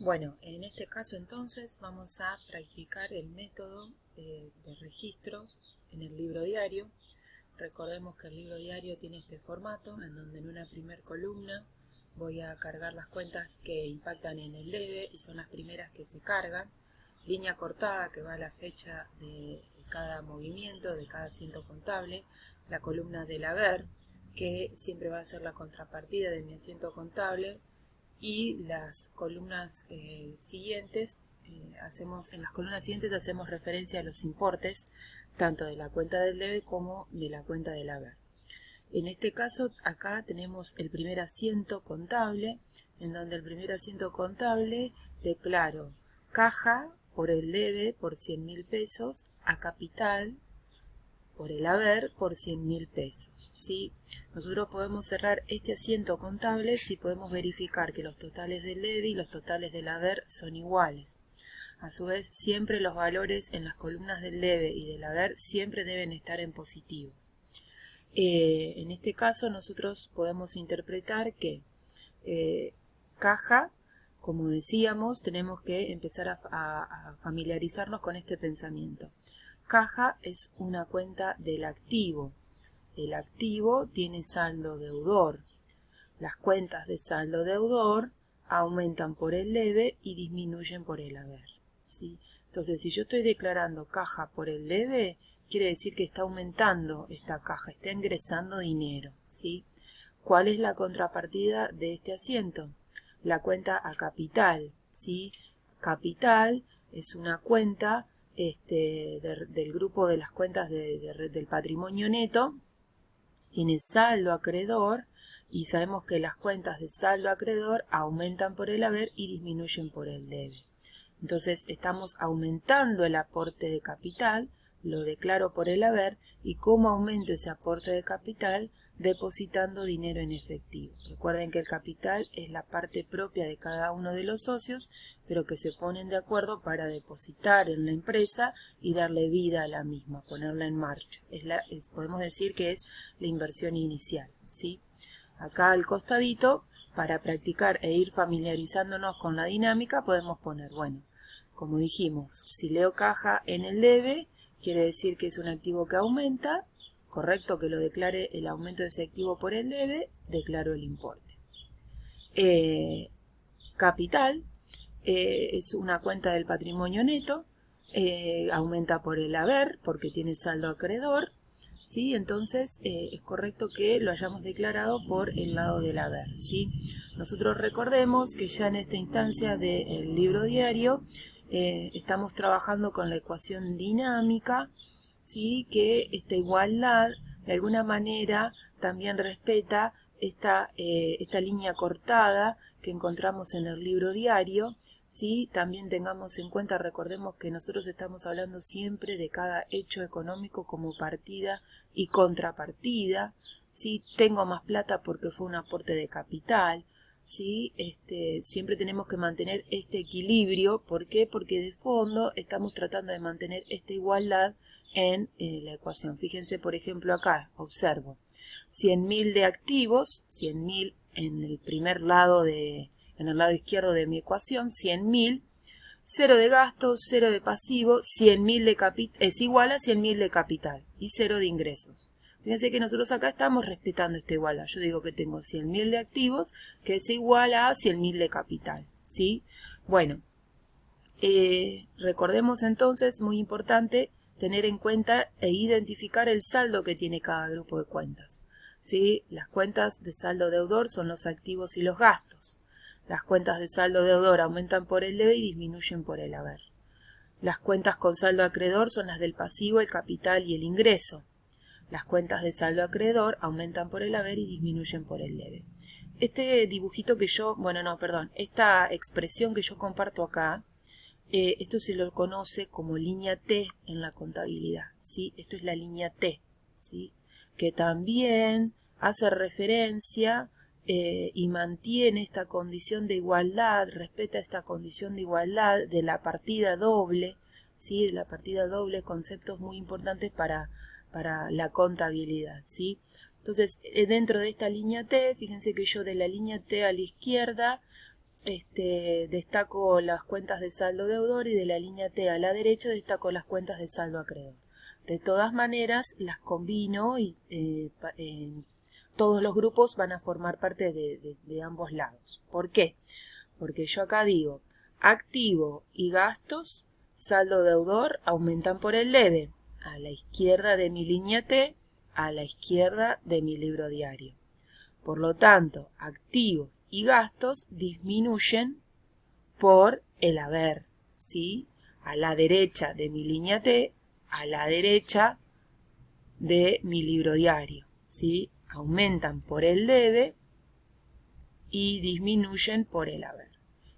Bueno, en este caso entonces vamos a practicar el método de registros en el libro diario. Recordemos que el libro diario tiene este formato en donde en una primer columna voy a cargar las cuentas que impactan en el debe y son las primeras que se cargan. Línea cortada que va a la fecha de cada movimiento, de cada asiento contable. La columna del haber que siempre va a ser la contrapartida de mi asiento contable. Y las columnas siguientes, en las columnas siguientes hacemos referencia a los importes, tanto de la cuenta del debe como de la cuenta del haber. En este caso, acá tenemos el primer asiento contable, en donde el primer asiento contable declaro caja por el debe por 100.000 pesos a capital por el haber por 100.000 pesos. ¿Sí? Nosotros podemos cerrar este asiento contable si podemos verificar que los totales del debe y los totales del haber son iguales. A su vez, siempre los valores en las columnas del debe y del haber siempre deben estar en positivo. En este caso nosotros podemos interpretar que caja, como decíamos, tenemos que empezar a familiarizarnos con este pensamiento. Caja es una cuenta del activo. El activo tiene saldo deudor. Las cuentas de saldo deudor aumentan por el debe y disminuyen por el haber. ¿Sí? Entonces, si yo estoy declarando caja por el debe, quiere decir que está aumentando esta caja, está ingresando dinero. ¿Sí? ¿Cuál es la contrapartida de este asiento? La cuenta a capital. ¿Sí? Capital es una cuenta del grupo de las cuentas del patrimonio neto, tiene saldo acreedor y sabemos que las cuentas de saldo acreedor aumentan por el haber y disminuyen por el debe. Entonces estamos aumentando el aporte de capital, lo declaro por el haber y cómo aumento ese aporte de capital depositando dinero en efectivo. Recuerden que el capital es la parte propia de cada uno de los socios, pero que se ponen de acuerdo para depositar en la empresa y darle vida a la misma, ponerla en marcha. Podemos decir que es la inversión inicial, ¿sí? Acá al costadito, para practicar e ir familiarizándonos con la dinámica, podemos poner, bueno, como dijimos, si leo caja en el debe, quiere decir que es un activo que aumenta. Correcto que lo declare el aumento de ese activo por el debe, declaro el importe. Capital es una cuenta del patrimonio neto, aumenta por el haber porque tiene saldo acreedor, ¿sí? Entonces es correcto que lo hayamos declarado por el lado del haber, ¿sí? Nosotros recordemos que ya en esta instancia del libro diario estamos trabajando con la ecuación dinámica, ¿sí? Que esta igualdad de alguna manera también respeta esta línea cortada que encontramos en el libro diario, ¿sí? También tengamos en cuenta, recordemos que nosotros estamos hablando siempre de cada hecho económico como partida y contrapartida, ¿sí? Tengo más plata porque fue un aporte de capital, ¿sí? Siempre tenemos que mantener este equilibrio. ¿Por qué? Porque de fondo estamos tratando de mantener esta igualdad en la ecuación. Fíjense, por ejemplo, acá, observo 100.000 de activos, 100.000 en el primer lado en el lado izquierdo de mi ecuación, 100.000, 0 de gasto, 0 de pasivo, 100.000 de capital, es igual a 100.000 de capital y 0 de ingresos. Fíjense que nosotros acá estamos respetando esta igualdad. Yo digo que tengo 100.000 de activos, que es igual a 100.000 de capital, ¿sí? Bueno, recordemos entonces, muy importante, tener en cuenta e identificar el saldo que tiene cada grupo de cuentas, ¿sí? Las cuentas de saldo deudor son los activos y los gastos. Las cuentas de saldo deudor aumentan por el debe y disminuyen por el haber. Las cuentas con saldo acreedor son las del pasivo, el capital y el ingreso. Las cuentas de saldo acreedor aumentan por el haber y disminuyen por el debe. Este dibujito que yo, esta expresión que yo comparto acá, esto se lo conoce como línea T en la contabilidad, ¿sí? Esto es la línea T, ¿sí? Que también hace referencia y mantiene esta condición de igualdad, respeta esta condición de igualdad de la partida doble, ¿sí? De la partida doble, conceptos muy importantes para la contabilidad, ¿sí? Entonces, dentro de esta línea T, fíjense que yo de la línea T a la izquierda destaco las cuentas de saldo deudor y de la línea T a la derecha destaco las cuentas de saldo acreedor. De todas maneras, las combino y todos los grupos van a formar parte de ambos lados. ¿Por qué? Porque yo acá digo, activo y gastos, saldo deudor aumentan por el debe, a la izquierda de mi línea T, a la izquierda de mi libro diario. Por lo tanto, activos y gastos disminuyen por el haber, ¿sí? A la derecha de mi línea T, a la derecha de mi libro diario, ¿sí? Aumentan por el debe y disminuyen por el haber.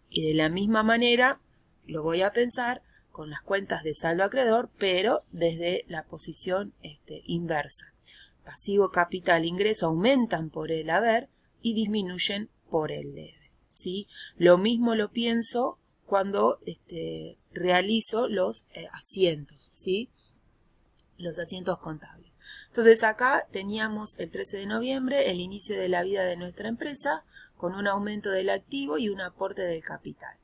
Y de la misma manera lo voy a pensar con las cuentas de saldo acreedor, pero desde la posición inversa. Pasivo, capital, ingreso aumentan por el haber y disminuyen por el debe, ¿sí? Lo mismo lo pienso cuando realizo los asientos, ¿sí? Los asientos contables. Entonces acá teníamos el 13 de noviembre el inicio de la vida de nuestra empresa con un aumento del activo y un aporte del capital.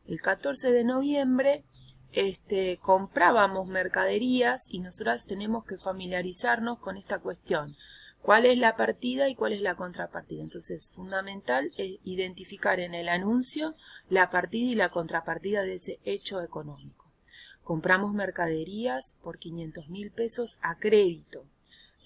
El 14 de noviembre comprábamos mercaderías y nosotras tenemos que familiarizarnos con esta cuestión. ¿Cuál es la partida y cuál es la contrapartida? Entonces, fundamental es identificar en el anuncio la partida y la contrapartida de ese hecho económico. Compramos mercaderías por 500.000 pesos a crédito.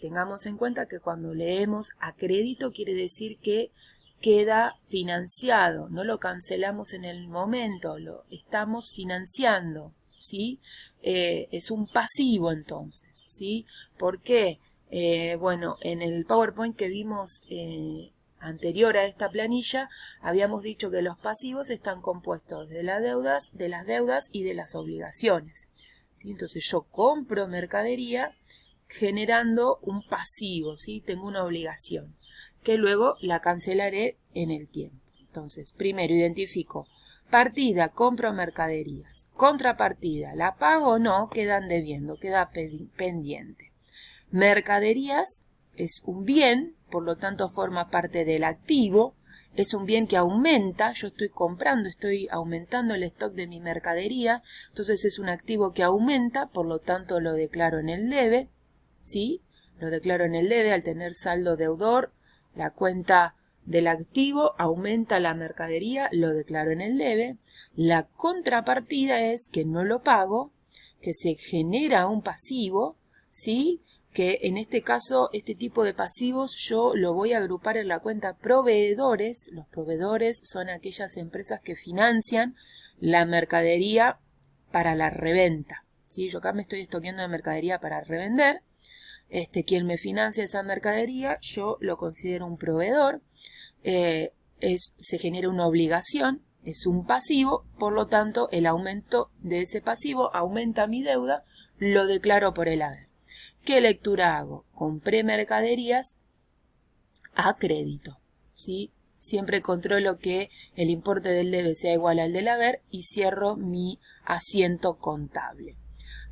Tengamos en cuenta que cuando leemos a crédito quiere decir que queda financiado, no lo cancelamos en el momento, lo estamos financiando, ¿sí? Es un pasivo entonces, ¿sí? ¿Por qué? Bueno, en el PowerPoint que vimos anterior a esta planilla, habíamos dicho que los pasivos están compuestos de las deudas y de las obligaciones, ¿sí? Entonces yo compro mercadería generando un pasivo, ¿sí? Tengo una obligación que luego la cancelaré en el tiempo. Entonces, primero identifico partida, compro mercaderías. Contrapartida, ¿la pago o no? Quedan debiendo, queda pendiente. Mercaderías es un bien, por lo tanto forma parte del activo. Es un bien que aumenta, yo estoy comprando, estoy aumentando el stock de mi mercadería. Entonces es un activo que aumenta, por lo tanto lo declaro en el debe, ¿sí? Lo declaro en el debe al tener saldo deudor. La cuenta del activo aumenta la mercadería, lo declaro en el debe. La contrapartida es que no lo pago, que se genera un pasivo, ¿sí? Que en este caso, este tipo de pasivos yo lo voy a agrupar en la cuenta proveedores. Los proveedores son aquellas empresas que financian la mercadería para la reventa, ¿sí? Yo acá me estoy estoqueando de mercadería para revender. Quien me financia esa mercadería, yo lo considero un proveedor, se genera una obligación, es un pasivo, por lo tanto el aumento de ese pasivo aumenta mi deuda, lo declaro por el haber. ¿Qué lectura hago? Compré mercaderías a crédito, ¿sí? Siempre controlo que el importe del debe sea igual al del haber y cierro mi asiento contable.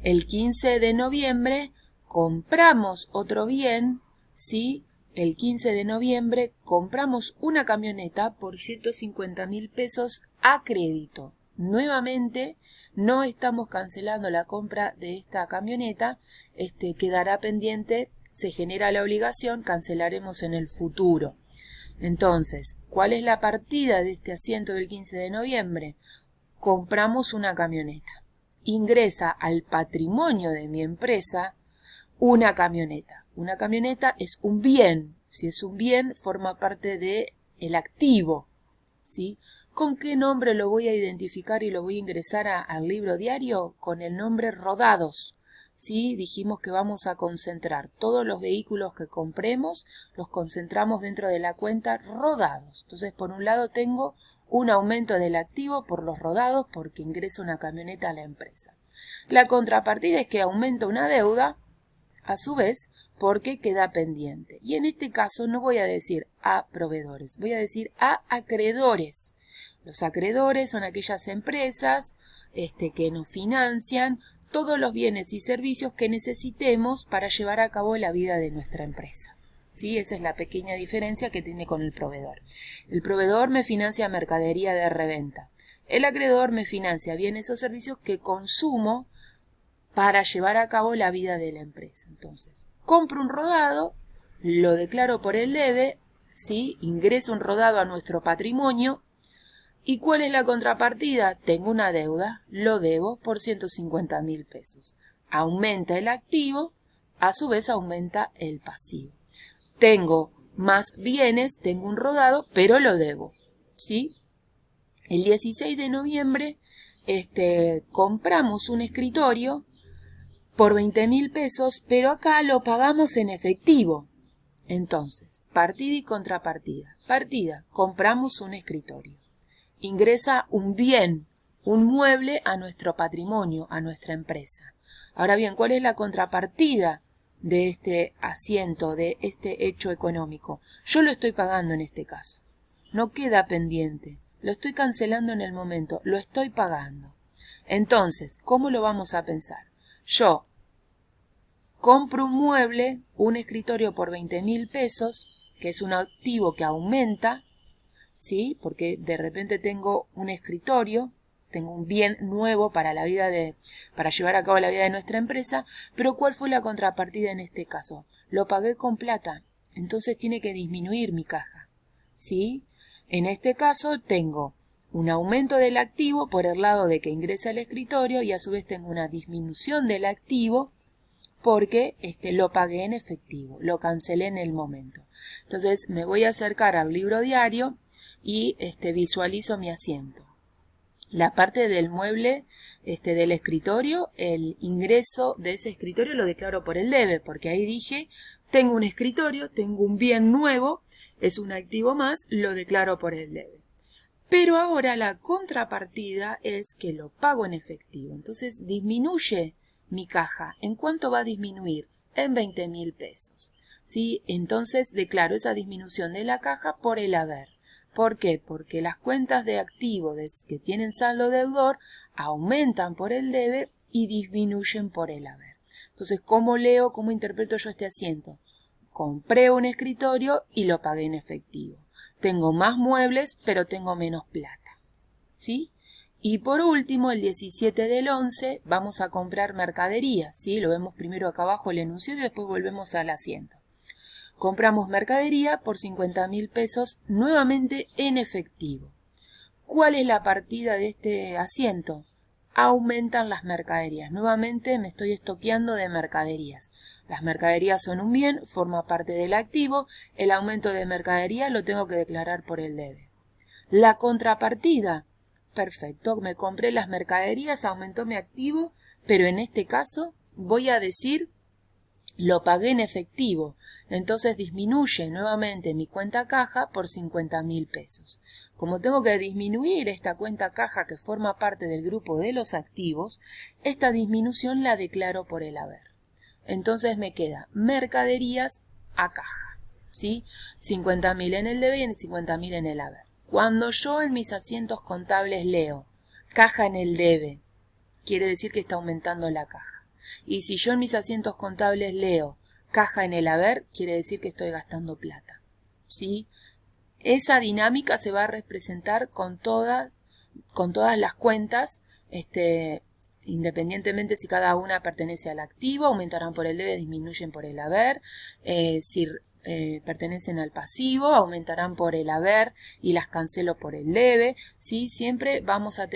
El 15 de noviembre compramos otro bien, ¿sí? El 15 de noviembre compramos una camioneta por 150.000 pesos a crédito. Nuevamente, no estamos cancelando la compra de esta camioneta, quedará pendiente, se genera la obligación, cancelaremos en el futuro. Entonces, ¿cuál es la partida de este asiento del 15 de noviembre? Compramos una camioneta. Ingresa al patrimonio de mi empresa una camioneta. Una camioneta es un bien. Si es un bien, forma parte del activo, ¿sí? ¿Con qué nombre lo voy a identificar y lo voy a ingresar al libro diario? Con el nombre rodados, ¿sí? Dijimos que vamos a concentrar todos los vehículos que compremos, los concentramos dentro de la cuenta rodados. Entonces, por un lado tengo un aumento del activo por los rodados porque ingresa una camioneta a la empresa. La contrapartida es que aumenta una deuda, a su vez, porque queda pendiente. Y en este caso no voy a decir a proveedores, voy a decir a acreedores. Los acreedores son aquellas empresas que nos financian todos los bienes y servicios que necesitemos para llevar a cabo la vida de nuestra empresa, ¿sí? Esa es la pequeña diferencia que tiene con el proveedor. El proveedor me financia mercadería de reventa. El acreedor me financia bienes o servicios que consumo para llevar a cabo la vida de la empresa. Entonces, compro un rodado, lo declaro por el debe, ¿sí? Ingreso un rodado a nuestro patrimonio. ¿Y cuál es la contrapartida? Tengo una deuda, lo debo por 150.000 pesos. Aumenta el activo, a su vez aumenta el pasivo. Tengo más bienes, tengo un rodado, pero lo debo, ¿sí? El 16 de noviembre compramos un escritorio por 20.000 pesos, pero acá lo pagamos en efectivo. Entonces, partida y contrapartida. Partida, compramos un escritorio. Ingresa un bien, un mueble a nuestro patrimonio, a nuestra empresa. Ahora bien, ¿cuál es la contrapartida de este asiento, de este hecho económico? Yo lo estoy pagando en este caso. No queda pendiente. Lo estoy cancelando en el momento. Lo estoy pagando. Entonces, ¿cómo lo vamos a pensar? Yo compro un mueble, un escritorio por 20.000 pesos, que es un activo que aumenta, ¿sí? Porque de repente tengo un escritorio, tengo un bien nuevo para para llevar a cabo la vida de nuestra empresa, pero ¿cuál fue la contrapartida en este caso? Lo pagué con plata, entonces tiene que disminuir mi caja, ¿sí? En este caso tengo un aumento del activo por el lado de que ingresa el escritorio y a su vez tengo una disminución del activo porque lo pagué en efectivo, lo cancelé en el momento. Entonces me voy a acercar al libro diario y visualizo mi asiento. La parte del mueble del escritorio, el ingreso de ese escritorio lo declaro por el debe, porque ahí dije, tengo un escritorio, tengo un bien nuevo, es un activo más, lo declaro por el debe. Pero ahora la contrapartida es que lo pago en efectivo, entonces disminuye mi caja. ¿En cuánto va a disminuir? En 20.000 pesos. ¿Sí? Entonces declaro esa disminución de la caja por el haber. ¿Por qué? Porque las cuentas de activo que tienen saldo deudor aumentan por el debe y disminuyen por el haber. Entonces, ¿cómo leo, cómo interpreto yo este asiento? Compré un escritorio y lo pagué en efectivo. Tengo más muebles, pero tengo menos plata, ¿sí? Y por último, el 17 del 11, vamos a comprar mercadería, ¿sí? Lo vemos primero acá abajo el enunciado y después volvemos al asiento. Compramos mercadería por 50.000 pesos, nuevamente en efectivo. ¿Cuál es la partida de este asiento? Aumentan las mercaderías. Nuevamente me estoy estoqueando de mercaderías. Las mercaderías son un bien, forma parte del activo. El aumento de mercadería lo tengo que declarar por el debe. La contrapartida. Perfecto, me compré las mercaderías, aumentó mi activo, pero en este caso voy a decir lo pagué en efectivo, entonces disminuye nuevamente mi cuenta caja por 50.000 pesos. Como tengo que disminuir esta cuenta caja que forma parte del grupo de los activos, esta disminución la declaro por el haber. Entonces me queda mercaderías a caja, ¿sí? 50.000 en el debe y 50.000 en el haber. Cuando yo en mis asientos contables leo caja en el debe, quiere decir que está aumentando la caja. Y si yo en mis asientos contables leo caja en el haber, quiere decir que estoy gastando plata, ¿sí? Esa dinámica se va a representar con todas las cuentas, independientemente si cada una pertenece al activo, aumentarán por el debe, disminuyen por el haber. Si pertenecen al pasivo, aumentarán por el haber y las cancelo por el debe, ¿sí? Siempre vamos a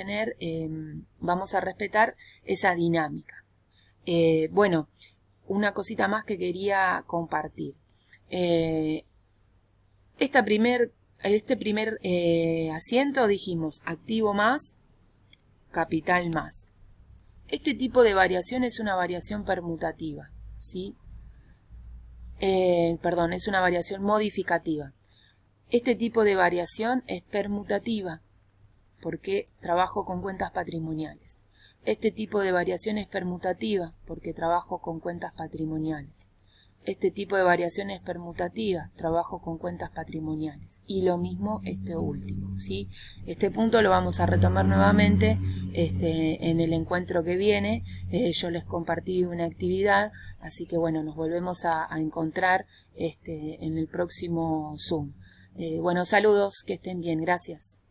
respetar esa dinámica. Bueno, una cosita más que quería compartir. Este primer asiento dijimos activo más, capital más. Este tipo de variación es una variación permutativa, ¿sí? Es una variación modificativa. Este tipo de variación es permutativa porque trabajo con cuentas patrimoniales. Este tipo de variación es permutativa porque trabajo con cuentas patrimoniales. este tipo de variaciones permutativas, trabajo con cuentas patrimoniales. Y lo mismo este último, ¿sí? Este punto lo vamos a retomar nuevamente en el encuentro que viene. Yo les compartí una actividad, así que bueno, nos volvemos a encontrar en el próximo Zoom. Bueno, saludos, que estén bien, gracias.